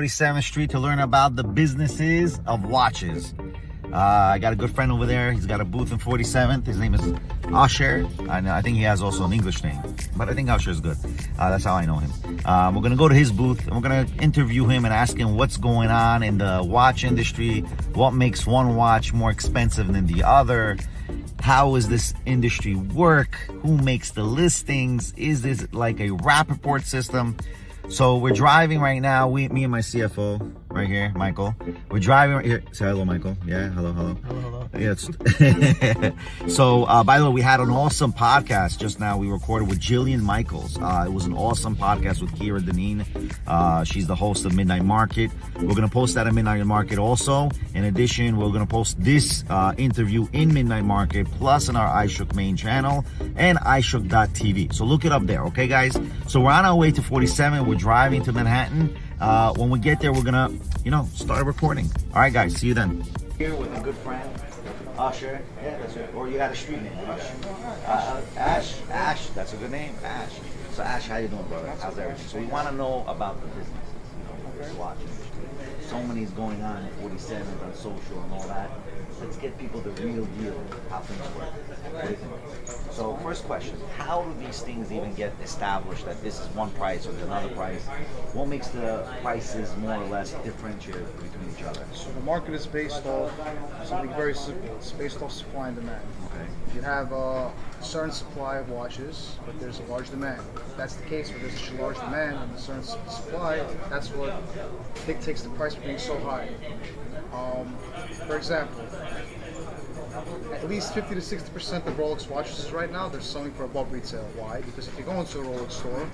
47th Street to learn about the businesses of watches. I got a good friend over there. He's got a booth in 47th. His name is Asher. I think he has also an English name, but I think Asher is good. That's how I know him. We're going to go to his booth and we're going to interview him and ask him what's going on in the watch industry, what makes one watch more expensive than the other, how does this industry work, who makes the listings, is this like a wrap report system? So we're driving right now, me and my CFO right here, Michael. We're driving right here. Say hello, Michael. Yeah, hello. Hello. Yeah, so, by the way, we had an awesome podcast just now. We recorded with Jillian Michaels. It was an awesome podcast with Kira Deneen. She's the host of Midnight Market. We're going to post that at Midnight Market also. In addition, we're going to post this interview in Midnight Market, plus in our iShook main channel and iShook.tv. So look it up there, okay, guys? So we're on our way to 47. We're driving to Manhattan. When we get there, we're gonna, start recording. All right, guys, see you then. Here with a good friend, Asher. Yeah, that's it. Or you had a street name. Ash. That's a good name, Ash. So Ash, how you doing, brother? How's everything? So we want to know about the businesses, this watch industry. So many is going on in 47 on social and all that. Let's get people the real deal, how things work. What do you think? So first question, how do these things even get established that this is one price or there's another price? What makes the prices more or less differentiated between each other? So the market is based off something very simple. It's based off supply and demand. Okay. You have a certain supply of watches, but there's a large demand. If that's the case, where there's such a large demand and a certain supply, that's what dictates the price being so high. For example, at least 50 to 60% of Rolex watches right now, they're selling for above retail. Why? Because if you go into a Rolex store,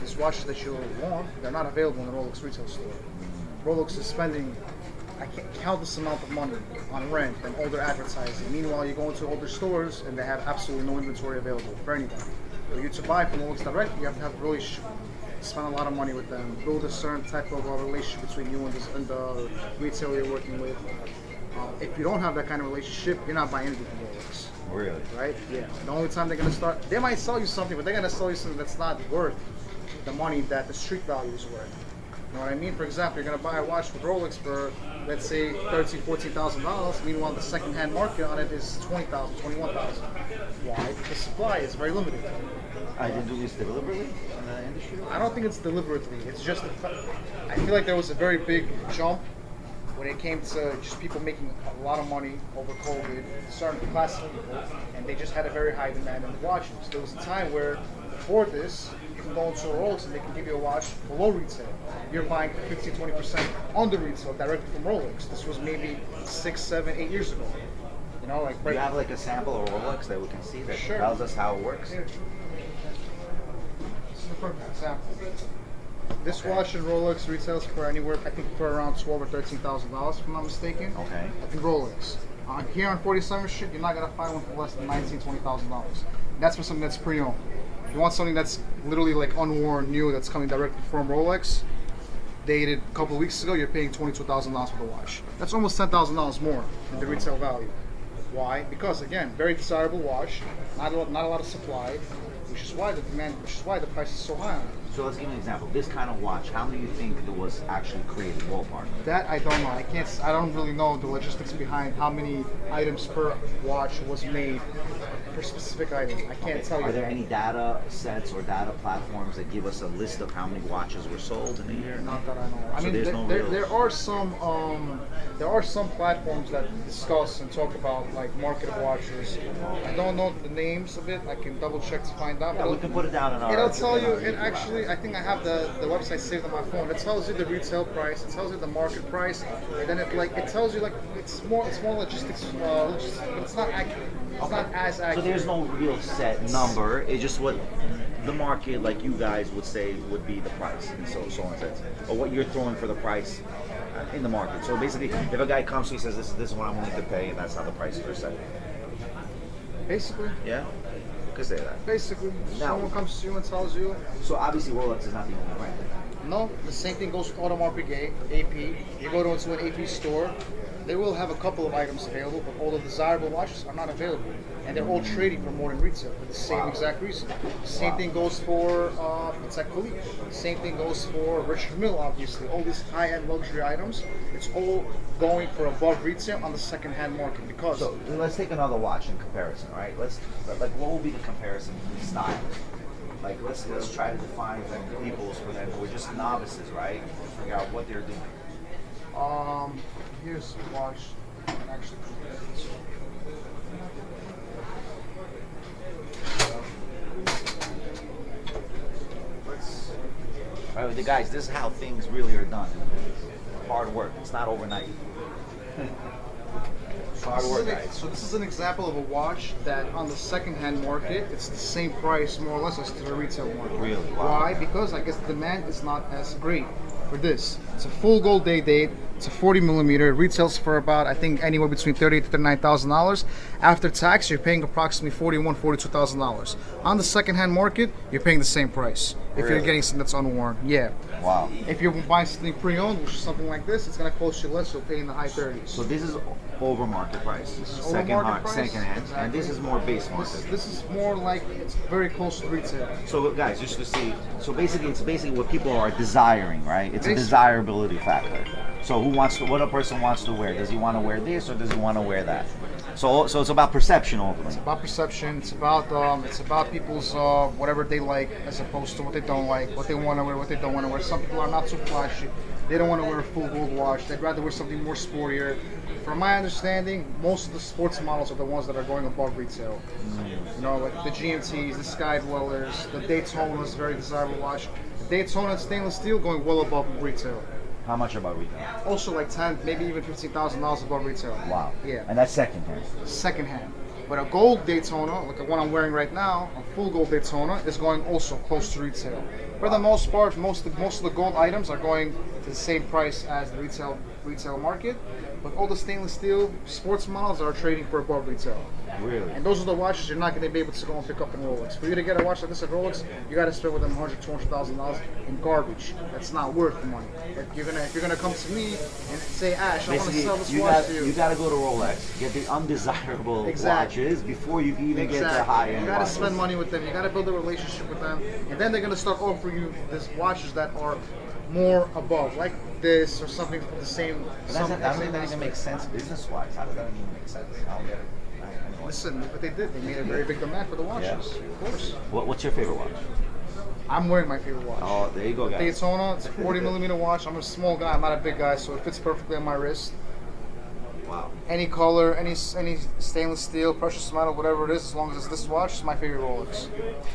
these watches that you want, they're not available in the Rolex retail store. Rolex is spending, I can't count this amount of money on rent and older advertising. Meanwhile, you go into older stores and they have absolutely no inventory available for anything. For you to buy from Rolex direct, you have to have a relationship. Spend a lot of money with them, build a certain type of relationship between you and the retailer you're working with. If you don't have that kind of relationship, you're not buying anything from Rolex. Really? Right? Yeah. The only time they're going to start, they might sell you something, but they're going to sell you something that's not worth the money that the street value is worth. You know what I mean? For example, you're going to buy a watch with Rolex for, let's say, $13,000, $14,000. Meanwhile, the second-hand market on it is $20,000, $21,000. Why? Because supply is very limited. I didn't do this deliberately in the industry? I don't think it's deliberately. It's just, I feel like there was a very big jump when it came to just people making a lot of money over COVID, certain classes of people, and they just had a very high demand in the watches. There was a time where before this, you can go into a Rolex and they can give you a watch below retail. You're buying 15-20% under retail directly from Rolex. This was maybe 6, 7, 8 years ago. You know, like Do you have like a sample of Rolex that we can see that Sure. tells us how it works? Here. This is the perfect example. This watch in Rolex retails for anywhere, I think, for around $12,000 or $13,000, if I'm not mistaken. Okay. I think Rolex. Here on 47th Street, you're not gonna find one for less than $19,000, $20,000. That's for something that's pre-owned. If you want something that's literally like unworn, new, that's coming directly from Rolex, dated a couple of weeks ago, you're paying $22,000 for the watch. That's almost $10,000 more than the retail value. Why? Because again, very desirable watch, not a lot of supply, which is why the price is so high on it. So let's give an example. This kind of watch, how do you think it was actually created, ballpark? That I don't know. I don't really know the logistics behind how many items per watch was made for specific items. I can't tell you. Are there any data sets or data platforms that give us a list of how many watches were sold in a year? Not that I know. I So mean, there's no there are some platforms that discuss and talk about like market of watches. I don't know the names of it. I can double check to find out. Yeah, we can put it down in our. It'll tell you. our It actually, I think I have the website saved on my phone. It tells you the retail price. It tells you the market price, and then it tells you like it's more logistics. But it's not accurate. It's not as accurate. So there's no real set number. It's just what the market, like you guys would say, would be the price, and so on and so forth, or what you're throwing for the price in the market. So basically, if a guy comes to you and says, "This is what I'm willing to pay," and that's how the prices are set. Basically. Yeah. Could say that. Basically, Now, someone comes to you and tells you. So obviously Rolex is not the only brand. No, the same thing goes with Audemars Piguet, AP. You go into an AP store, They will have a couple of items available, but all the desirable watches are not available, and they're all trading for more than retail for the same exact reason. Same thing goes for Patek Philippe. Same thing goes for Richard Mille. Obviously, all these high-end luxury items, it's all going for above retail on the second-hand market because. So let's take another watch in comparison, right? What will be the comparison in style? Like let's try to define like the people's for them. We're just novices, right? Figure out what they're doing. Here's a watch. I can actually compare this. All right, the guys, this is how things really are done. Hard work. It's not overnight. Hard work, guys. So this is an example of a watch that on the second-hand market, it's the same price more or less as to the retail market. Really? Wow. Why? Because I guess the demand is not as great for this. It's a full gold date. It's a 40 millimeter. It retails for about, I think, anywhere between $38,000 to $39,000. After tax, you're paying approximately $41,000, $42,000. On the second-hand market, you're paying the same price. If you're getting something that's unworn, yeah. Wow. If you're buying something pre-owned, which is something like this, it's going to cost you less. You'll pay in the high 30s. So this is over market price. Second hand, exactly. And this is more base market. This is more like it's very close to retail. So guys, just to see, so basically, it's basically what people are desiring, right? It's a desirability factor. So what a person wants to wear? Does he want to wear this or does he want to wear that? So it's about perception ultimately. It's about perception. It's about people's whatever they like as opposed to what they don't like, what they want to wear, what they don't want to wear. Some people are not too flashy. They don't want to wear a full gold watch. They'd rather wear something more sportier. From my understanding, most of the sports models are the ones that are going above retail. You know, like the GMTs, the Sky Dwellers, the Daytona is a very desirable watch. The Daytona stainless steel going well above retail. How much about retail? Also like 10, maybe even $15,000 above retail. Wow. Yeah. And that's second hand. Second hand. But a gold Daytona, like the one I'm wearing right now, a full gold Daytona, is going also close to retail. For the most part, most of the gold items are going to the same price as the retail market. But all the stainless steel sports models are trading for above retail. Really? And those are the watches you're not going to be able to go and pick up in Rolex. For you to get a watch like this at Rolex, you got to spend with them $100,000, $200,000 in garbage. That's not worth the money. If you're gonna come to me and say, Ash, I want to sell this watch to you. You got to go to Rolex, get the undesirable watches before you even get the high-end. You got to spend money with them. You got to build a relationship with them, and then they're going to start offering you these watches that are more above, like this or something for the same. I don't think that even makes sense business-wise. How does that even make sense? I don't get it. Listen, look what they did. They made a very big demand for the watches. Yeah. Of course. What's your favorite watch? I'm wearing my favorite watch. Oh, there you go, guys. Daytona. It's a 40 millimeter watch. I'm a small guy. I'm not a big guy, so it fits perfectly on my wrist. Wow. Any color, any stainless steel, precious metal, whatever it is, as long as it's this watch, it's my favorite Rolex.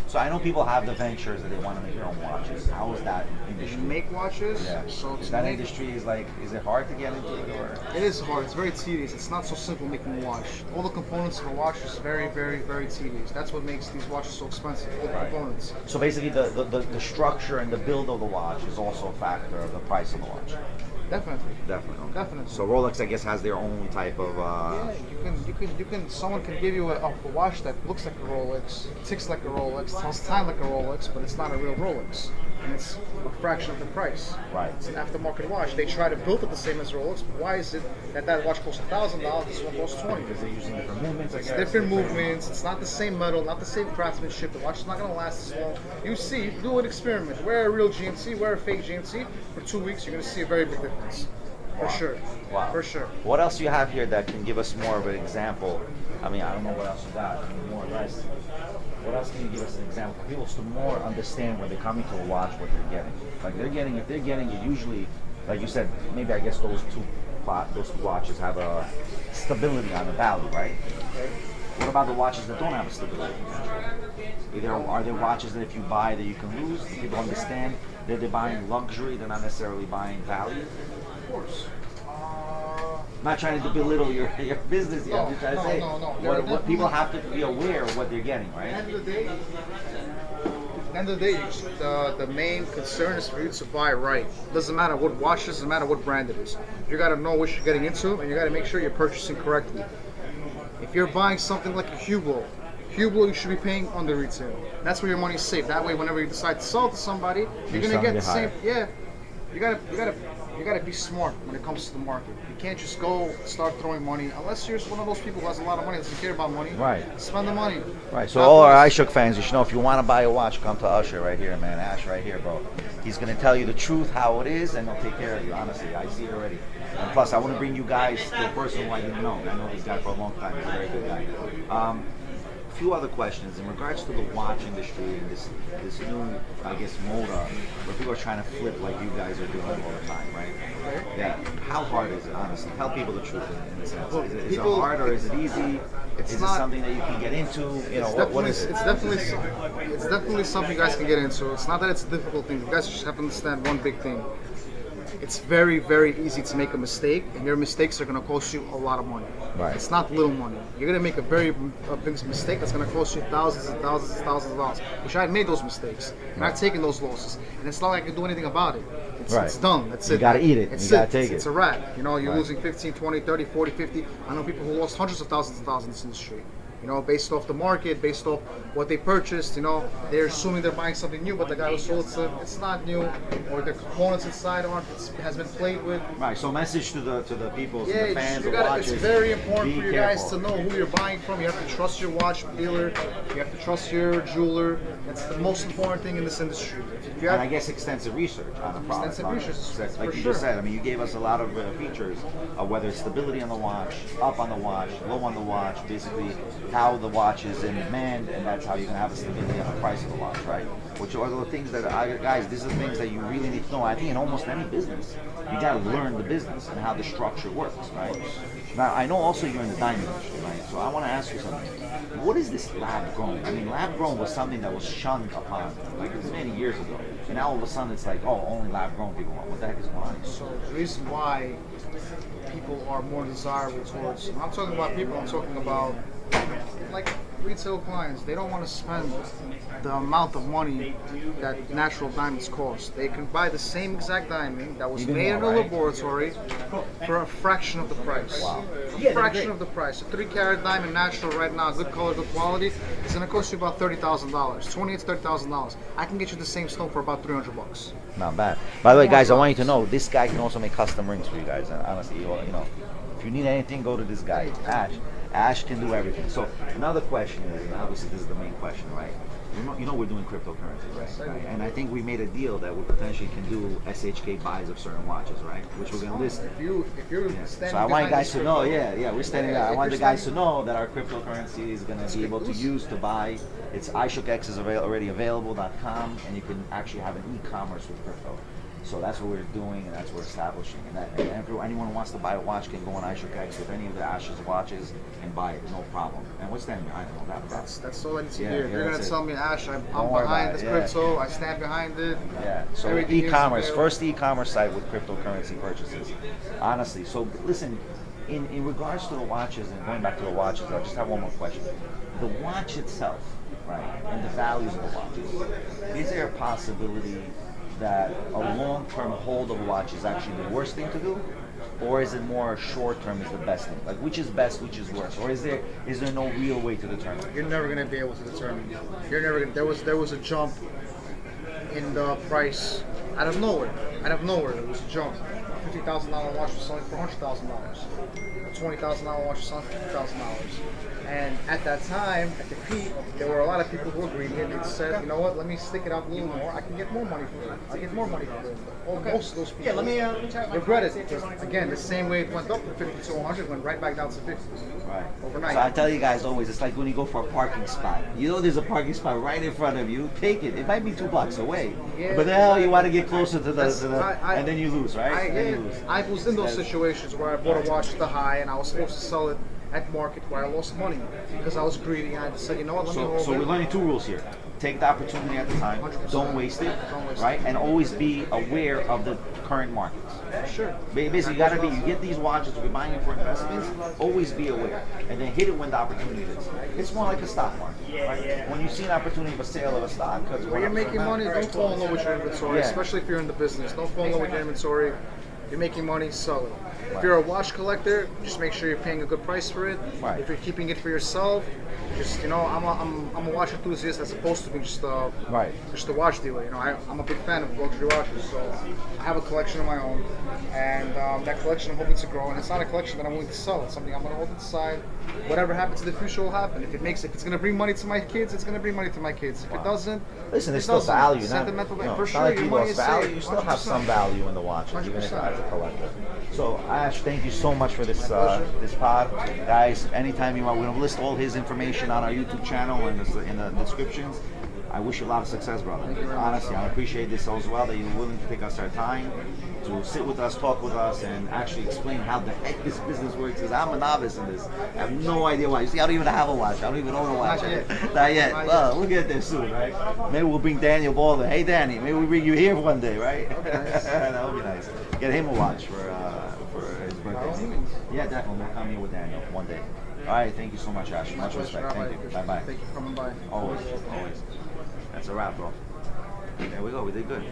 So I know people have the ventures that they want to make their own watches. How is that industry? Make watches? Yeah. So is that industry is it hard to get into it or? It is hard. It's very tedious. It's not so simple making a watch. All the components of a watch is very, very, very tedious. That's what makes these watches so expensive. All the components. So basically, the structure and the build of the watch is also a factor of the price of the watch. Definitely. Definitely. Okay. Definitely. So Rolex, I guess, has their own type of. Yeah, you can. Someone can give you a watch that looks like a Rolex, ticks like a Rolex, tells time like a Rolex, but it's not a real Rolex, and it's a fraction of the price. Right. It's an aftermarket watch. They try to build it the same as Rolex, but why is it that watch costs $1,000, this one costs $20? Because they're using different movements. It's different movements. It's not the same metal, not the same craftsmanship. The watch is not going to last as long. You see, do an experiment. Wear a real GMT, wear a fake GMT. For 2 weeks, you're going to see a very big difference. For sure. Wow. For sure. What else do you have here that can give us more of an example? I mean, I don't know what else you got. More or less. What else can you give us an example for people to more understand when they're coming to a watch what they're getting? Like if they're getting it usually, like you said, maybe I guess those two watches have a stability on the value, right? Okay. What about the watches that don't have a stability? Are there watches that if you buy that you can lose? Do people understand that they're buying luxury, they're not necessarily buying value? Of course. I'm not trying to belittle your business here. I'm just trying to say what people have to be aware of what they're getting, right? At the end of the day, the main concern is for you to buy right. Doesn't matter what watch, doesn't matter what brand it is. You got to know what you're getting into, and you got to make sure you're purchasing correctly. If you're buying something like a Hublot, you should be paying under retail. That's where your money's safe. That way, whenever you decide to sell it to somebody, you're gonna get the same. Yeah. you gotta be smart when it comes to the market. You can't just go start throwing money unless you're one of those people who has a lot of money, doesn't care about money. Right. Spend the money. Right. So all our iShook fans, you should know if you want to buy a watch, come to Usher right here, man. Ash right here, bro. He's gonna tell you the truth, how it is, and he'll take care of you. Honestly, I see it already. And plus, I want to bring you guys to a person who I didn't know. I know this guy for a long time. He's a very good guy. A few other questions in regards to the watch industry and this new, I guess, moda where people are trying to flip like you guys are doing all the time, right? Yeah. How hard is it, honestly? Tell people the truth in a sense. Is it hard or is it easy? Is it something that you can get into? You know, what is it? It's definitely something you guys can get into. It's not that it's a difficult thing. You guys just have to understand one big thing. It's very, very easy to make a mistake, and your mistakes are going to cost you a lot of money. Right. It's not little money. You're going to make a big mistake that's going to cost you thousands and thousands and thousands of dollars. Which I made those mistakes, and I've taken those losses, and it's not like I can do anything about it. It's done. That's it. You got to eat it. You got to take it. It's a wrap. You know, you're losing 15, 20, 30, 40, 50. I know people who lost hundreds of thousands of dollars in this industry. You know, based off the market, based off what they purchased, you know, they're assuming they're buying something new, but the guy who sold it, it's not new, or the components inside has been played with. Right. So, message to the people, to the fans, the watchers. It's very important for you guys careful. to know who you're buying from. You have to trust your watch dealer. You have to trust your jeweler. That's the most important thing in this industry. And I guess extensive research on the product. Extensive research, like you just said. I mean, you gave us a lot of features, whether it's stability on the watch, up on the watch, low on the watch, basically how the watch is in demand, and that's how you're going to have a stability on the price of the watch, right? Which are the things that, guys, these are the things that you really need to know. I think in almost any business, you got to learn the business and how the structure works, right? Now, I know also you're in the diamond industry, right? So I want to ask you something. What is this lab grown? I mean, lab grown was something that was shunned upon like many years ago. And now all of a sudden it's like, oh, only lab grown people want. What the heck is going on? So the reason why people are more desirable towards, I'm not talking about people, I'm talking about like retail clients. They don't want to spend the amount of money that natural diamonds cost. They can buy the same exact diamond that was made in a laboratory for a fraction of the price. Wow. A fraction of the price. A 3-carat diamond natural right now, good color, good quality, is going to cost you about $30,000. $28,000 to $30,000. I can get you the same stone for about $300. Not bad. By the way, guys, I want you to know this guy can also make custom rings for you guys. And honestly, you know, if you need anything, go to this guy, Ash. Ash can do everything. So another question is, and obviously this is the main question, right? You know we're doing cryptocurrency, right? And I think we made a deal that we potentially can do SHK buys of certain watches, right? Which we're going to list. If you're standing so I want you guys to know, we're standing there. I want the guys to standing know that our cryptocurrency is going to be able to use to buy. It's iShook X is already available.com, and you can actually have an e-commerce with crypto. So that's what we're doing, and that's what we're establishing. And anyone who wants to buy a watch can go on iShook X with any of the Ash's watches and buy it, no problem. And what's standing behind it? That's all I need to hear. If you're going to tell me, Ash, I'm behind this crypto, I stand behind it. Yeah, so e-commerce, first e-commerce site with cryptocurrency purchases. Honestly, so listen, in regards to the watches, and going back to the watches, I just have one more question. The watch itself, right, and the values of the watches, is there a possibility that a long-term hold of a watch is actually the worst thing to do, or is it more short-term is the best thing? Like, which is best, which is worse, or is there no real way to determine? You're never going to be able to determine. You're never going. There was a jump in the price out of nowhere. There was a jump. A $50,000 watch was selling for $100,000. A $20,000 watch was selling for $50,000. And at that time, at the peak, there were a lot of people who were greedy, and they said, you know what, let me stick it out a little more. I can get more money for it. I get more money for it. Most of those people regret it. Because, again, the same way it went up from 50 to 100, went right back down to 50. Right. Overnight. So I tell you guys always, it's like when you go for a parking spot. You know there's a parking spot right in front of you. Take it. It might be 2 blocks away. Yeah, but the hell you want to get closer to the and then you lose, right? I was in those situations where I bought a watch at the high, and I was supposed to sell it at market where I lost money because I was greedy, and I said, you know what, let me hold it. So we're learning 2 rules here. Take the opportunity at the time. 100%. Don't waste it. Right? And always be aware of the current markets. Sure. Basically, you get these watches, if you're buying it for investments, always be aware. And then hit it when the opportunity is. It's more like a stock market. Right? When you see an opportunity for sale of a stock, because when you're making money, don't fall in love with your inventory, especially if you're in the business. Don't fall in love with your inventory. You're making money, sell it. If you're a watch collector, just make sure you're paying a good price for it. Right. If you're keeping it for yourself, Just I'm a watch enthusiast as opposed to being just a watch dealer. I'm a big fan of luxury watches, so I have a collection of my own, and that collection I'm hoping to grow. And it's not a collection that I'm willing to sell. It's something I'm going to hold to the side. Whatever happens in the future will happen. If it's going to bring money to my kids, it's going to bring money to my kids. If it doesn't, listen, there's still value. Sentimental, for it's sure. not like Your you money lost is value. safe. You still have some value in the watch, even if as a collector. So Ash, thank you so much for this this pod, guys. Anytime you want, we're gonna list all his information on our YouTube channel and in the descriptions. I wish you a lot of success, brother. Honestly, I appreciate this as well, that you're willing to take us our time to sit with us, talk with us, and actually explain how the heck this business works. Because I'm a novice in this. I have no idea why. You see, I don't even have a watch. I don't even own a watch. Not yet. Well, we'll get there soon, right? Maybe we'll bring Daniel Balder. Hey, Danny, maybe we'll bring you here one day, right? Nice. That would be nice. Get him a watch for his birthday. Yeah, definitely. We'll come here with Daniel one day. All right, thank you so much, Ash. Much respect. Thank you. Bye-bye. Thank you for coming by. Always. That's a wrap, bro. There we go. We did good.